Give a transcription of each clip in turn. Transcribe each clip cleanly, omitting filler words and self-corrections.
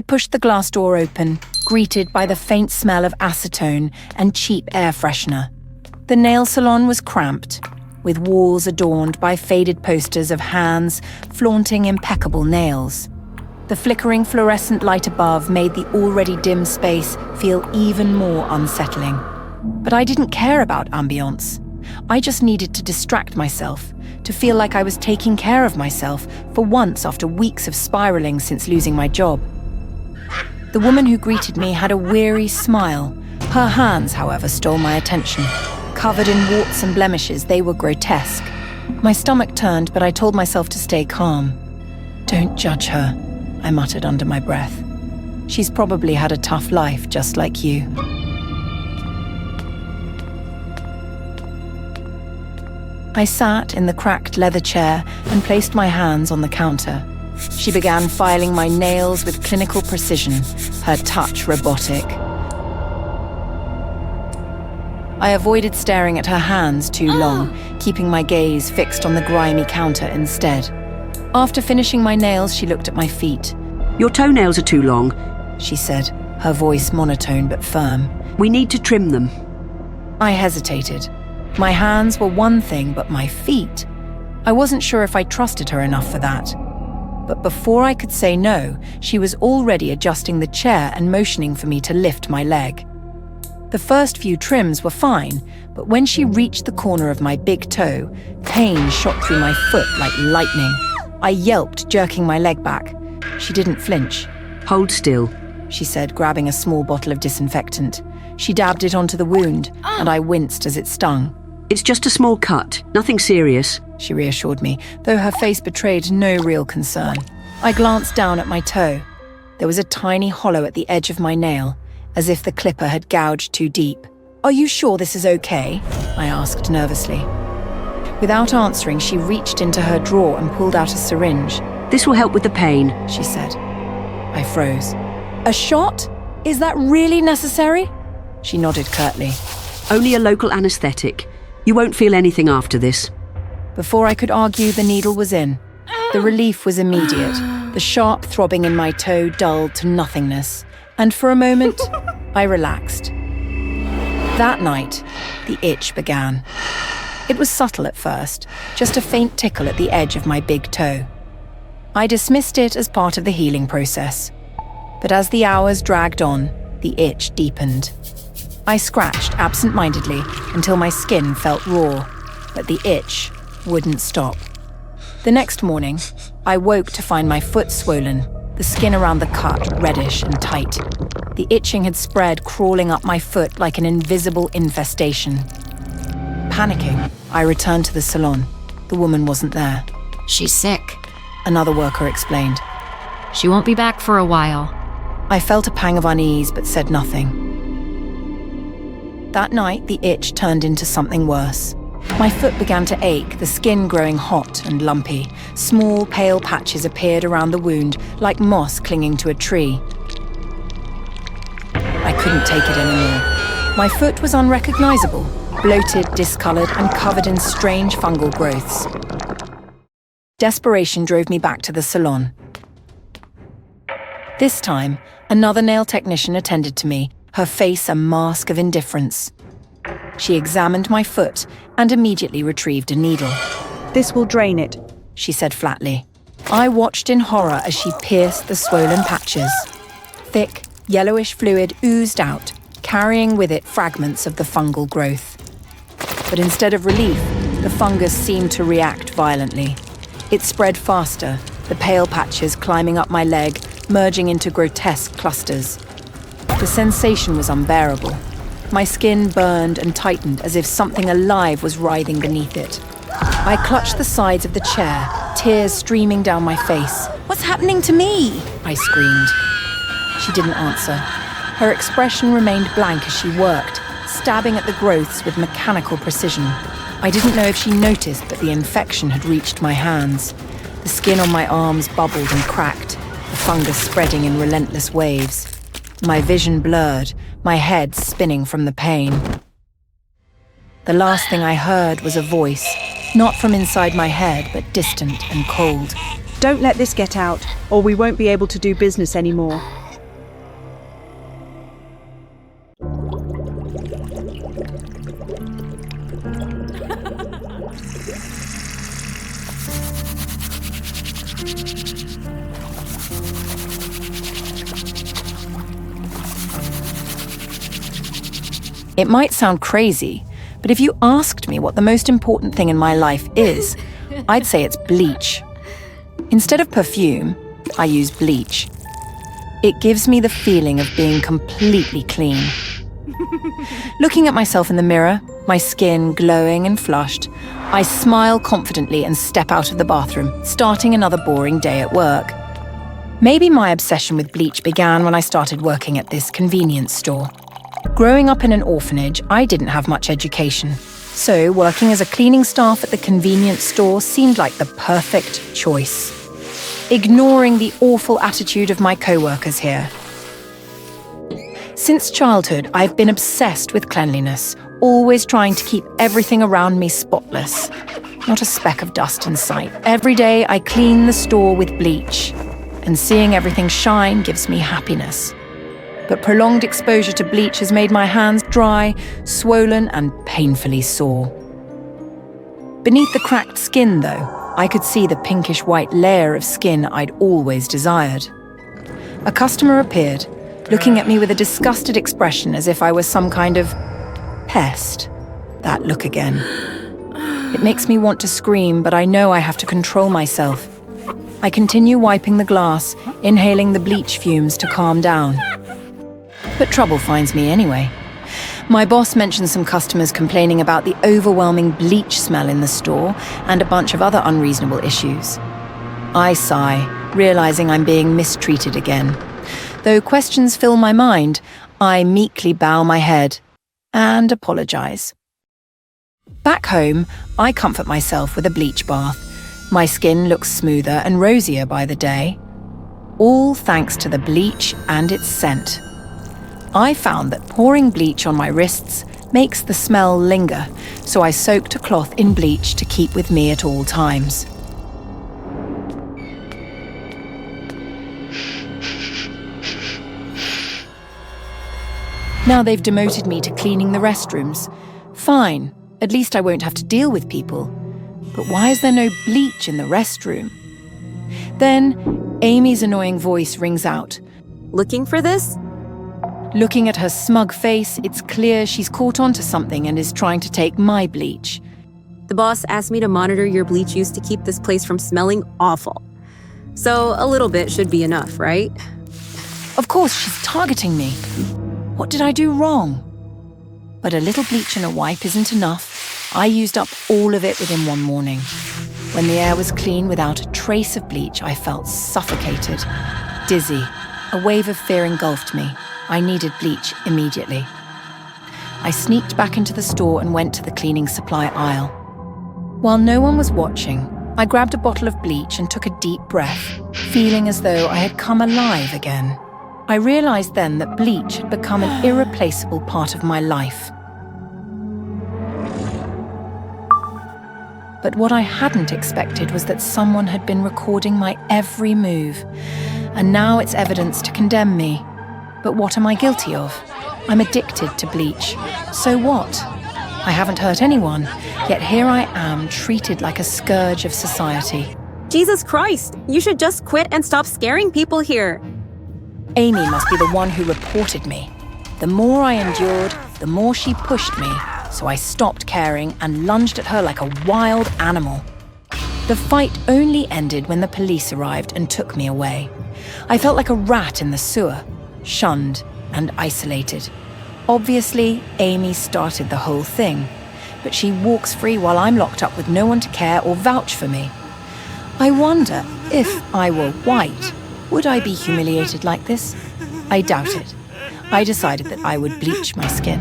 pushed the glass door open, greeted by the faint smell of acetone and cheap air freshener. The nail salon was cramped, with walls adorned by faded posters of hands flaunting impeccable nails. The flickering fluorescent light above made the already dim space feel even more unsettling. But I didn't care about ambience. I just needed to distract myself, to feel like I was taking care of myself for once after weeks of spiraling since losing my job. The woman who greeted me had a weary smile. Her hands, however, stole my attention. Covered in warts and blemishes, they were grotesque. My stomach turned, but I told myself to stay calm. "Don't judge her," I muttered under my breath. "She's probably had a tough life, just like you." I sat in the cracked leather chair and placed my hands on the counter. She began filing my nails with clinical precision, her touch robotic. I avoided staring at her hands too long, keeping my gaze fixed on the grimy counter instead. After finishing my nails, she looked at my feet. "Your toenails are too long," she said, her voice monotone but firm. "We need to trim them." I hesitated. My hands were one thing, but my feet? I wasn't sure if I trusted her enough for that. But before I could say no, she was already adjusting the chair and motioning for me to lift my leg. The first few trims were fine, but when she reached the corner of my big toe, pain shot through my foot like lightning. I yelped, jerking my leg back. She didn't flinch. "Hold still," she said, grabbing a small bottle of disinfectant. She dabbed it onto the wound, and I winced as it stung. "It's just a small cut, nothing serious," she reassured me, though her face betrayed no real concern. I glanced down at my toe. There was a tiny hollow at the edge of my nail, as if the clipper had gouged too deep. "Are you sure this is okay?" I asked nervously. Without answering, she reached into her drawer and pulled out a syringe. "This will help with the pain," she said. I froze. "A shot? Is that really necessary?" She nodded curtly. "Only a local anesthetic. You won't feel anything after this." Before I could argue, the needle was in. The relief was immediate, the sharp throbbing in my toe dulled to nothingness, and for a moment, I relaxed. That night, the itch began. It was subtle at first, just a faint tickle at the edge of my big toe. I dismissed it as part of the healing process. But as the hours dragged on, the itch deepened. I scratched absent-mindedly until my skin felt raw, but the itch wouldn't stop. The next morning, I woke to find my foot swollen, the skin around the cut reddish and tight. The itching had spread, crawling up my foot like an invisible infestation. Panicking, I returned to the salon. The woman wasn't there. "She's sick," another worker explained. "She won't be back for a while." I felt a pang of unease but said nothing. That night, the itch turned into something worse. My foot began to ache, the skin growing hot and lumpy. Small, pale patches appeared around the wound, like moss clinging to a tree. I couldn't take it anymore. My foot was unrecognizable, bloated, discolored, and covered in strange fungal growths. Desperation drove me back to the salon. This time, another nail technician attended to me, her face a mask of indifference. She examined my foot and immediately retrieved a needle. "This will drain it," she said flatly. I watched in horror as she pierced the swollen patches. Thick, yellowish fluid oozed out, carrying with it fragments of the fungal growth. But instead of relief, the fungus seemed to react violently. It spread faster, the pale patches climbing up my leg, merging into grotesque clusters. The sensation was unbearable. My skin burned and tightened as if something alive was writhing beneath it. I clutched the sides of the chair, tears streaming down my face. "What's happening to me?" I screamed. She didn't answer. Her expression remained blank as she worked, stabbing at the growths with mechanical precision. I didn't know if she noticed, but the infection had reached my hands. The skin on my arms bubbled and cracked, the fungus spreading in relentless waves. My vision blurred, my head spinning from the pain. The last thing I heard was a voice, not from inside my head, but distant and cold. "Don't let this get out, or we won't be able to do business anymore." It might sound crazy, but if you asked me what the most important thing in my life is, I'd say it's bleach. Instead of perfume, I use bleach. It gives me the feeling of being completely clean. Looking at myself in the mirror, my skin glowing and flushed, I smile confidently and step out of the bathroom, starting another boring day at work. Maybe my obsession with bleach began when I started working at this convenience store. Growing up in an orphanage, I didn't have much education. So working as a cleaning staff at the convenience store seemed like the perfect choice. Ignoring the awful attitude of my co-workers here. Since childhood, I've been obsessed with cleanliness, always trying to keep everything around me spotless. Not a speck of dust in sight. Every day I clean the store with bleach, and seeing everything shine gives me happiness. But prolonged exposure to bleach has made my hands dry, swollen, and painfully sore. Beneath the cracked skin, though, I could see the pinkish-white layer of skin I'd always desired. A customer appeared, looking at me with a disgusted expression as if I was some kind of pest. That look again. It makes me want to scream, but I know I have to control myself. I continue wiping the glass, inhaling the bleach fumes to calm down. But trouble finds me anyway. My boss mentions some customers complaining about the overwhelming bleach smell in the store and a bunch of other unreasonable issues. I sigh, realizing I'm being mistreated again. Though questions fill my mind, I meekly bow my head and apologize. Back home, I comfort myself with a bleach bath. My skin looks smoother and rosier by the day. All thanks to the bleach and its scent. I found that pouring bleach on my wrists makes the smell linger, so I soaked a cloth in bleach to keep with me at all times. Now they've demoted me to cleaning the restrooms. Fine, at least I won't have to deal with people. But why is there no bleach in the restroom? Then, Amy's annoying voice rings out. Looking for this? Looking at her smug face, it's clear she's caught on to something and is trying to take my bleach. The boss asked me to monitor your bleach use to keep this place from smelling awful. So a little bit should be enough, right? Of course, she's targeting me. What did I do wrong? But a little bleach and a wipe isn't enough. I used up all of it within one morning. When the air was clean without a trace of bleach, I felt suffocated, dizzy. A wave of fear engulfed me. I needed bleach immediately. I sneaked back into the store and went to the cleaning supply aisle. While no one was watching, I grabbed a bottle of bleach and took a deep breath, feeling as though I had come alive again. I realized then that bleach had become an irreplaceable part of my life. But what I hadn't expected was that someone had been recording my every move, and now it's evidence to condemn me. But what am I guilty of? I'm addicted to bleach. So what? I haven't hurt anyone, yet here I am, treated like a scourge of society. Jesus Christ, you should just quit and stop scaring people here. Amy must be the one who reported me. The more I endured, the more she pushed me, so I stopped caring and lunged at her like a wild animal. The fight only ended when the police arrived and took me away. I felt like a rat in the sewer, shunned and isolated. Obviously, Amy started the whole thing, but she walks free while I'm locked up with no one to care or vouch for me. I wonder, if I were white, would I be humiliated like this? I doubt it. I decided that I would bleach my skin.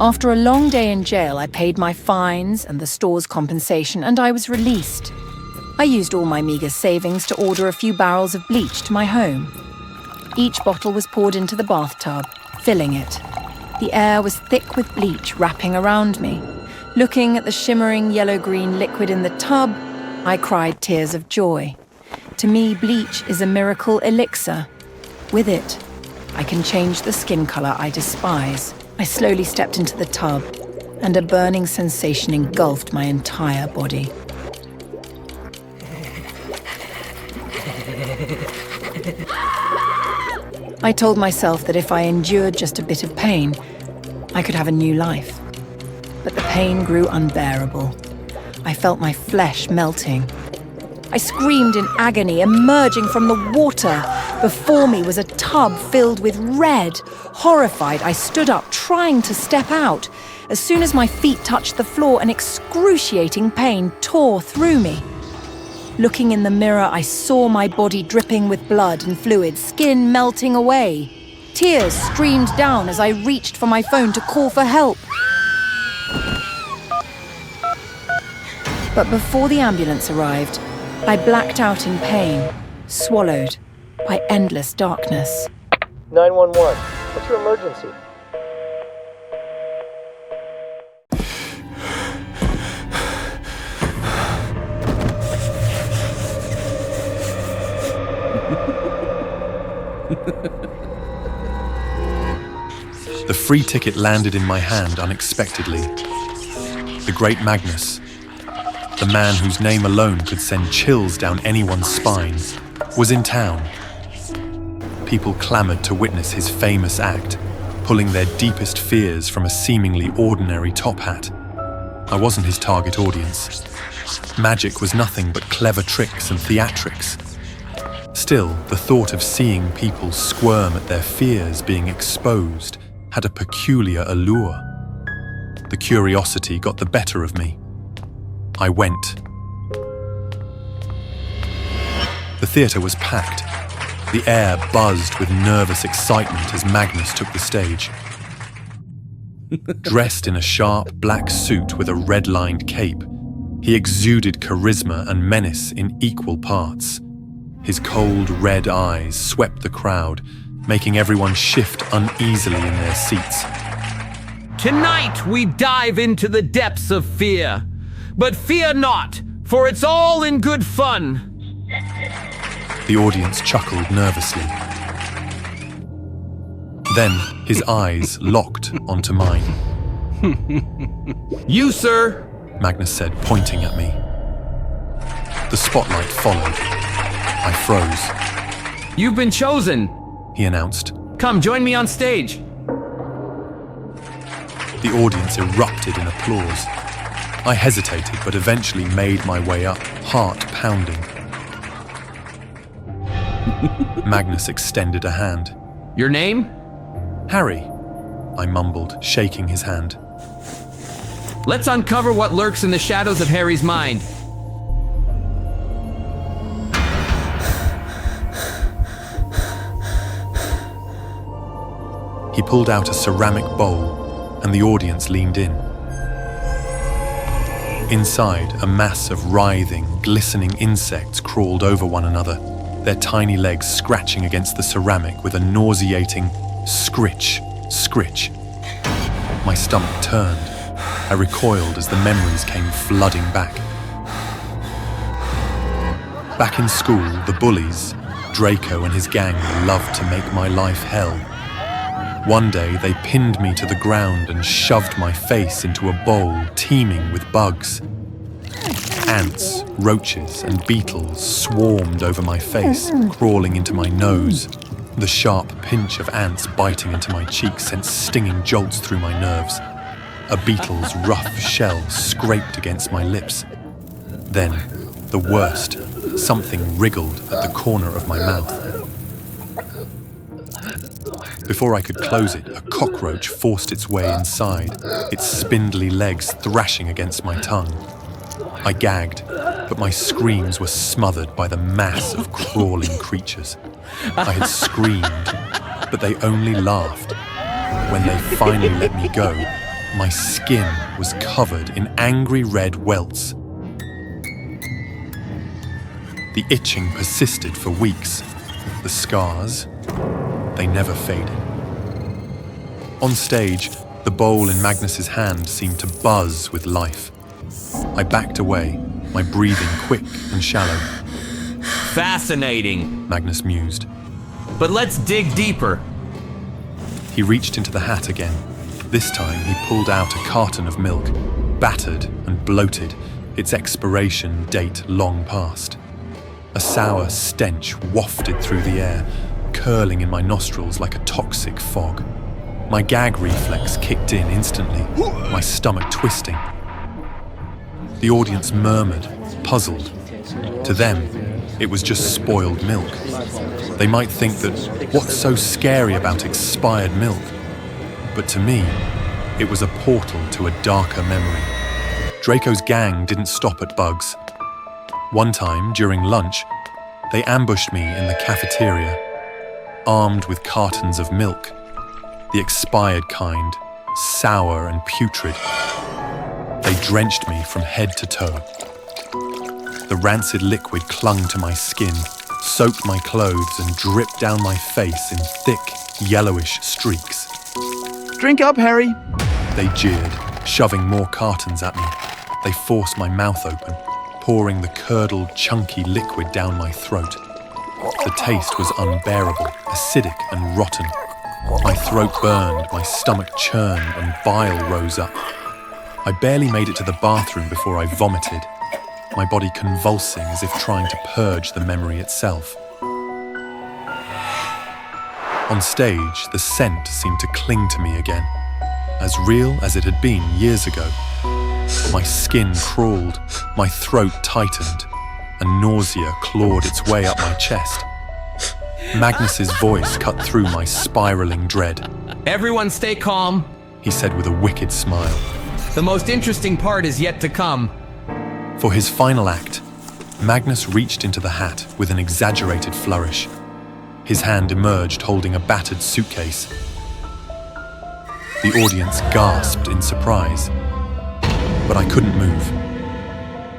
After a long day in jail, I paid my fines and the store's compensation, and I was released. I used all my meager savings to order a few barrels of bleach to my home. Each bottle was poured into the bathtub, filling it. The air was thick with bleach wrapping around me. Looking at the shimmering yellow-green liquid in the tub, I cried tears of joy. To me, bleach is a miracle elixir. With it, I can change the skin color I despise. I slowly stepped into the tub, and a burning sensation engulfed my entire body. I told myself that if I endured just a bit of pain, I could have a new life. But the pain grew unbearable. I felt my flesh melting. I screamed in agony, emerging from the water. Before me was a tub filled with red. Horrified, I stood up, trying to step out. As soon as my feet touched the floor, an excruciating pain tore through me. Looking in the mirror, I saw my body dripping with blood and fluid, skin melting away. Tears streamed down as I reached for my phone to call for help. But before the ambulance arrived, I blacked out in pain, swallowed by endless darkness. 911. What's your emergency? The free ticket landed in my hand unexpectedly. The great Magnus, the man whose name alone could send chills down anyone's spine, was in town. People clamored to witness his famous act, pulling their deepest fears from a seemingly ordinary top hat. I wasn't his target audience. Magic was nothing but clever tricks and theatrics. Still, the thought of seeing people squirm at their fears being exposed had a peculiar allure. The curiosity got the better of me. I went. The theatre was packed. The air buzzed with nervous excitement as Magnus took the stage. Dressed in a sharp black suit with a red-lined cape, he exuded charisma and menace in equal parts. His cold red eyes swept the crowd, making everyone shift uneasily in their seats. Tonight we dive into the depths of fear. But fear not, for it's all in good fun. The audience chuckled nervously. Then his eyes locked onto mine. You, sir, Magnus said, pointing at me. The spotlight followed. I froze. You've been chosen. He announced. Come, join me on stage. The audience erupted in applause. I hesitated, but eventually made my way up, heart pounding. Magnus extended a hand. Your name? Harry, I mumbled, shaking his hand. Let's uncover what lurks in the shadows of Harry's mind. He pulled out a ceramic bowl, and the audience leaned in. Inside, a mass of writhing, glistening insects crawled over one another, their tiny legs scratching against the ceramic with a nauseating scritch, scritch. My stomach turned. I recoiled as the memories came flooding back. Back in school, the bullies, Draco and his gang, loved to make my life hell. One day, they pinned me to the ground and shoved my face into a bowl teeming with bugs. Ants, roaches, and beetles swarmed over my face, crawling into my nose. The sharp pinch of ants biting into my cheek sent stinging jolts through my nerves. A beetle's rough shell scraped against my lips. Then, the worst, something wriggled at the corner of my mouth. Before I could close it, a cockroach forced its way inside, its spindly legs thrashing against my tongue. I gagged, but my screams were smothered by the mass of crawling creatures. I had screamed, but they only laughed. When they finally let me go, my skin was covered in angry red welts. The itching persisted for weeks. The scars, they never faded. On stage, the bowl in Magnus's hand seemed to buzz with life. I backed away, my breathing quick and shallow. Fascinating, Magnus mused. but let's dig deeper. He reached into the hat again. This time he pulled out a carton of milk, battered and bloated, its expiration date long past. A sour stench wafted through the air, curling in my nostrils like a toxic fog. My gag reflex kicked in instantly, my stomach twisting. The audience murmured, puzzled. To them, it was just spoiled milk. They might think that, what's so scary about expired milk? But to me, it was a portal to a darker memory. Draco's gang didn't stop at bugs. One time, during lunch, they ambushed me in the cafeteria, armed with cartons of milk, the expired kind, sour and putrid. They drenched me from head to toe. The rancid liquid clung to my skin, soaked my clothes and dripped down my face in thick, yellowish streaks. Drink up, Harry. They jeered, shoving more cartons at me. They forced my mouth open, pouring the curdled, chunky liquid down my throat. The taste was unbearable, acidic and rotten. My throat burned, my stomach churned, and bile rose up. I barely made it to the bathroom before I vomited, my body convulsing as if trying to purge the memory itself. On stage, the scent seemed to cling to me again, as real as it had been years ago. My skin crawled, my throat tightened, and nausea clawed its way up my chest. Magnus's voice cut through my spiraling dread. Everyone stay calm. He said with a wicked smile. The most interesting part is yet to come. For his final act, Magnus reached into the hat with an exaggerated flourish. His hand emerged holding a battered suitcase. The audience gasped in surprise, but I couldn't move.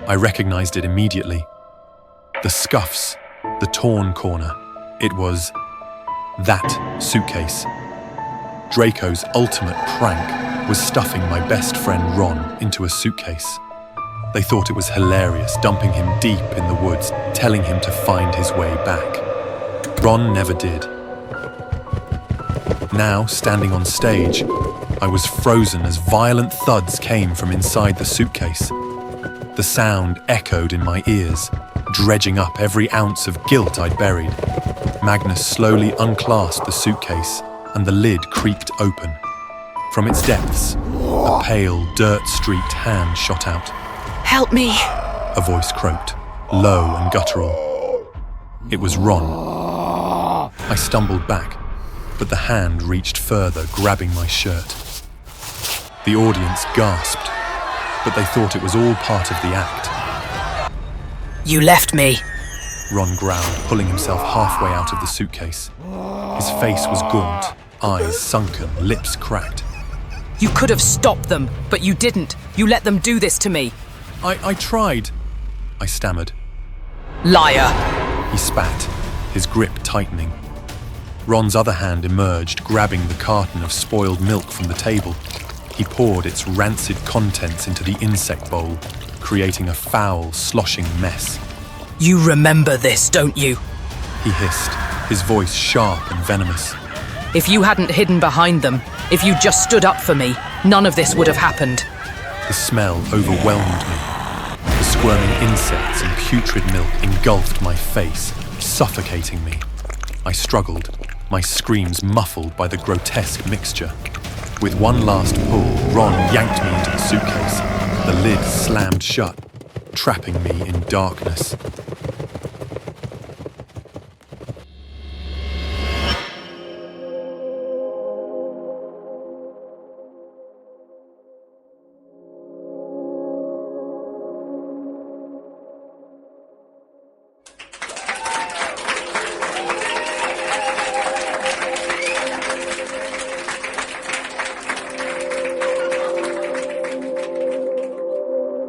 I recognized it immediately. The scuffs, the torn corner. It was that suitcase. Draco's ultimate prank was stuffing my best friend Ron into a suitcase. They thought it was hilarious, dumping him deep in the woods, telling him to find his way back. Ron never did. Now, standing on stage, I was frozen as violent thuds came from inside the suitcase. The sound echoed in my ears, dredging up every ounce of guilt I'd buried. Magnus slowly unclasped the suitcase, and the lid creaked open. From its depths, a pale, dirt-streaked hand shot out. Help me! A voice croaked, low and guttural. It was Ron. I stumbled back, but the hand reached further, grabbing my shirt. The audience gasped, but they thought it was all part of the act. You left me. Ron growled, pulling himself halfway out of the suitcase. His face was gaunt, eyes sunken, lips cracked. You could have stopped them, but you didn't. You let them do this to me. I tried, I stammered. Liar! He spat, his grip tightening. Ron's other hand emerged, grabbing the carton of spoiled milk from the table. He poured its rancid contents into the insect bowl, creating a foul, sloshing mess. You remember this, don't you? He hissed, his voice sharp and venomous. If you hadn't hidden behind them, if you just stood up for me, none of this would have happened. The smell overwhelmed me. The squirming insects and putrid milk engulfed my face, suffocating me. I struggled, my screams muffled by the grotesque mixture. With one last pull, Ron yanked me into the suitcase. The lid slammed shut, trapping me in darkness.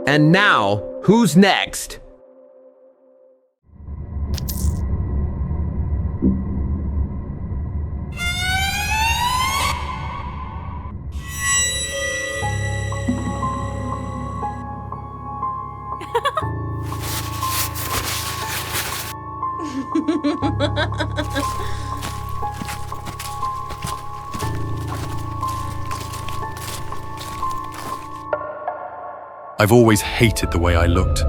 And now, who's next? I've always hated the way I looked.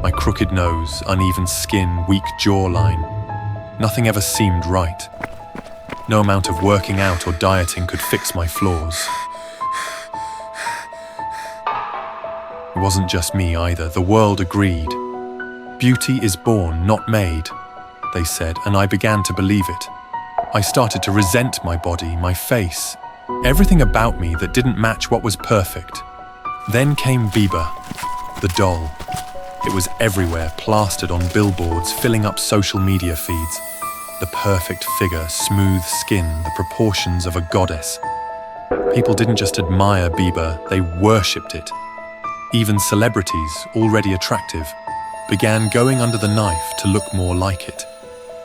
My crooked nose, uneven skin, weak jawline. Nothing ever seemed right. No amount of working out or dieting could fix my flaws. It wasn't just me either, the world agreed. Beauty is born, not made, they said, and I began to believe it. I started to resent my body, my face, everything about me that didn't match what was perfect. Then came Biba, the doll. It was everywhere, plastered on billboards, filling up social media feeds. The perfect figure, smooth skin, the proportions of a goddess. People didn't just admire Biba, they worshipped it. Even celebrities, already attractive, began going under the knife to look more like it.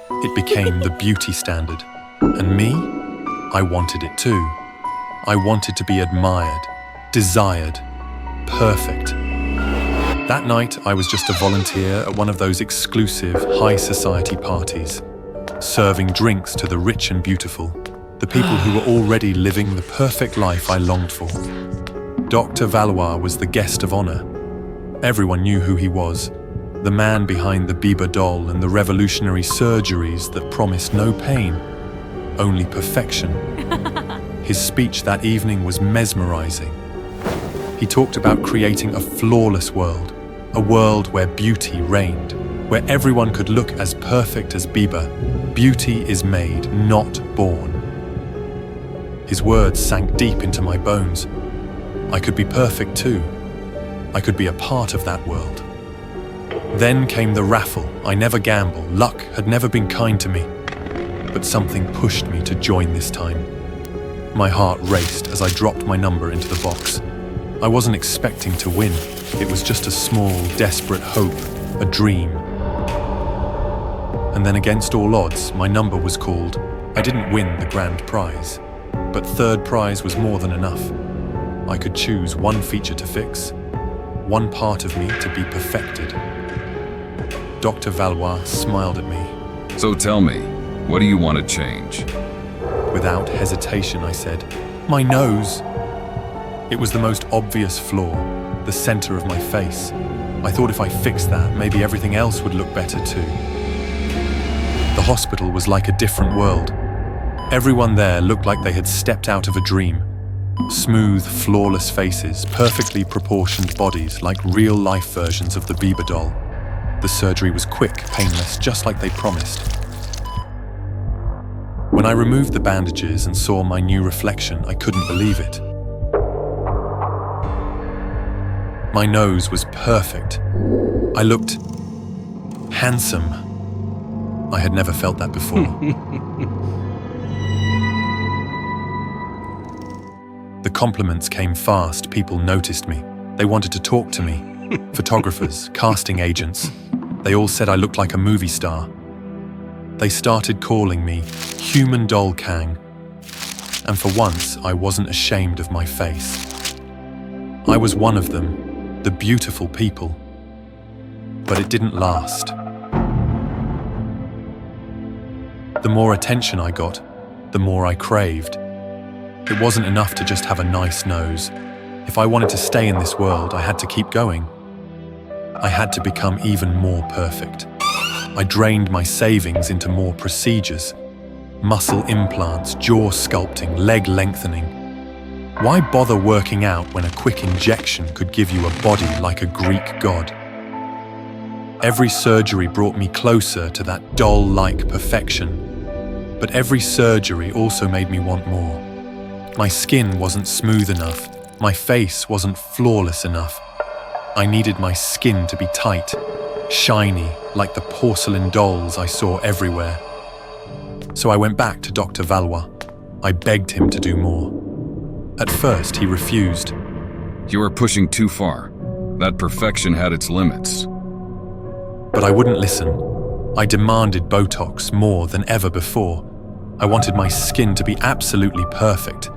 It became the beauty standard. And me? I wanted it too. I wanted to be admired, desired, perfect. That night, I was just a volunteer at one of those exclusive, high society parties, serving drinks to the rich and beautiful, the people who were already living the perfect life I longed for. Dr. Valois was the guest of honor. Everyone knew who he was, the man behind the Biba doll and the revolutionary surgeries that promised no pain, only perfection. His speech that evening was mesmerizing. He talked about creating a flawless world, a world where beauty reigned, where everyone could look as perfect as Biba. Beauty is made, not born. His words sank deep into my bones. I could be perfect too. I could be a part of that world. Then came the raffle. I never gamble. Luck had never been kind to me. But something pushed me to join this time. My heart raced as I dropped my number into the box. I wasn't expecting to win. It was just a small, desperate hope, a dream. And then against all odds, my number was called. I didn't win the grand prize, but third prize was more than enough. I could choose one feature to fix, one part of me to be perfected. Dr. Valois smiled at me. So tell me, what do you want to change? Without hesitation, I said, my nose. It was the most obvious flaw, the center of my face. I thought if I fixed that, maybe everything else would look better too. The hospital was like a different world. Everyone there looked like they had stepped out of a dream. Smooth, flawless faces, perfectly proportioned bodies like real-life versions of the Biba doll. The surgery was quick, painless, just like they promised. When I removed the bandages and saw my new reflection, I couldn't believe it. My nose was perfect. I looked handsome. I had never felt that before. The compliments came fast. People noticed me. They wanted to talk to me. Photographers, casting agents. They all said I looked like a movie star. They started calling me Human Doll Kang. And for once, I wasn't ashamed of my face. I was one of them, the beautiful people. But it didn't last. The more attention I got, the more I craved. It wasn't enough to just have a nice nose. If I wanted to stay in this world, I had to keep going. I had to become even more perfect. I drained my savings into more procedures. Muscle implants, jaw sculpting, leg lengthening. Why bother working out when a quick injection could give you a body like a Greek god? Every surgery brought me closer to that doll-like perfection. But every surgery also made me want more. My skin wasn't smooth enough. My face wasn't flawless enough. I needed my skin to be tight, shiny, like the porcelain dolls I saw everywhere. So I went back to Dr. Valois. I begged him to do more. At first, he refused. You were pushing too far. That perfection had its limits. But I wouldn't listen. I demanded Botox more than ever before. I wanted my skin to be absolutely perfect.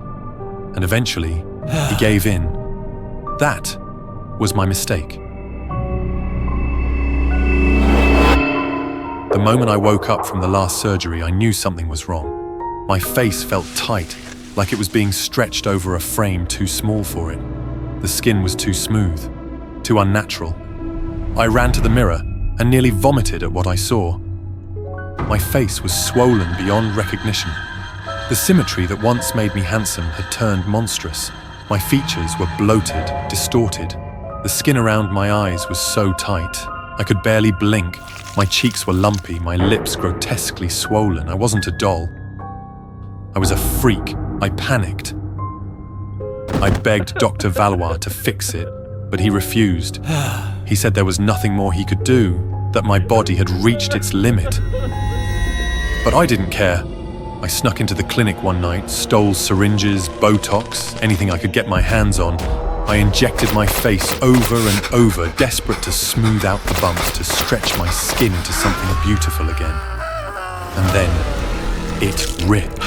And eventually, he gave in. That was my mistake. The moment I woke up from the last surgery, I knew something was wrong. My face felt tight, like it was being stretched over a frame too small for it. The skin was too smooth, too unnatural. I ran to the mirror and nearly vomited at what I saw. My face was swollen beyond recognition. The symmetry that once made me handsome had turned monstrous. My features were bloated, distorted. The skin around my eyes was so tight. I could barely blink. My cheeks were lumpy, my lips grotesquely swollen. I wasn't a doll. I was a freak. I panicked. I begged Dr. Valois to fix it, but he refused. He said there was nothing more he could do, that my body had reached its limit. But I didn't care. I snuck into the clinic one night, stole syringes, Botox, anything I could get my hands on. I injected my face over and over, desperate to smooth out the bumps, to stretch my skin into something beautiful again. And then, it ripped.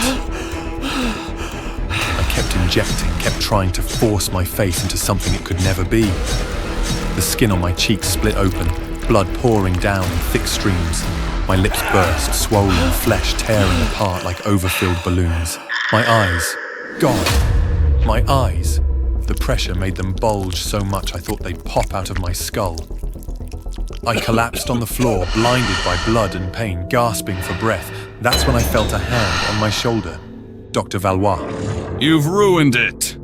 I kept injecting, kept trying to force my face into something it could never be. The skin on my cheeks split open, blood pouring down in thick streams. My lips burst, swollen flesh tearing apart like overfilled balloons. My eyes, God, my eyes. The pressure made them bulge so much I thought they'd pop out of my skull. I collapsed on the floor, blinded by blood and pain, gasping for breath. That's when I felt a hand on my shoulder. Dr. Valois. You've ruined it!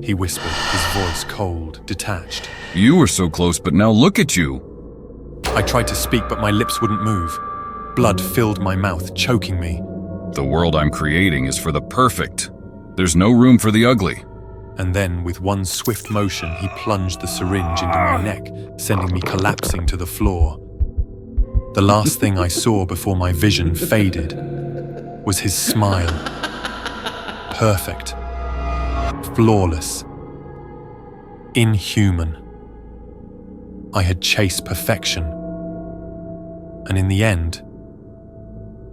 He whispered, his voice cold, detached. You were so close, but now look at you. I tried to speak, but my lips wouldn't move. Blood filled my mouth, choking me. The world I'm creating is for the perfect. There's no room for the ugly. And then, with one swift motion, he plunged the syringe into my neck, sending me collapsing to the floor. The last thing I saw before my vision faded was his smile. Perfect. Flawless. Inhuman. I had chased perfection. And in the end,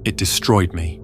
it destroyed me.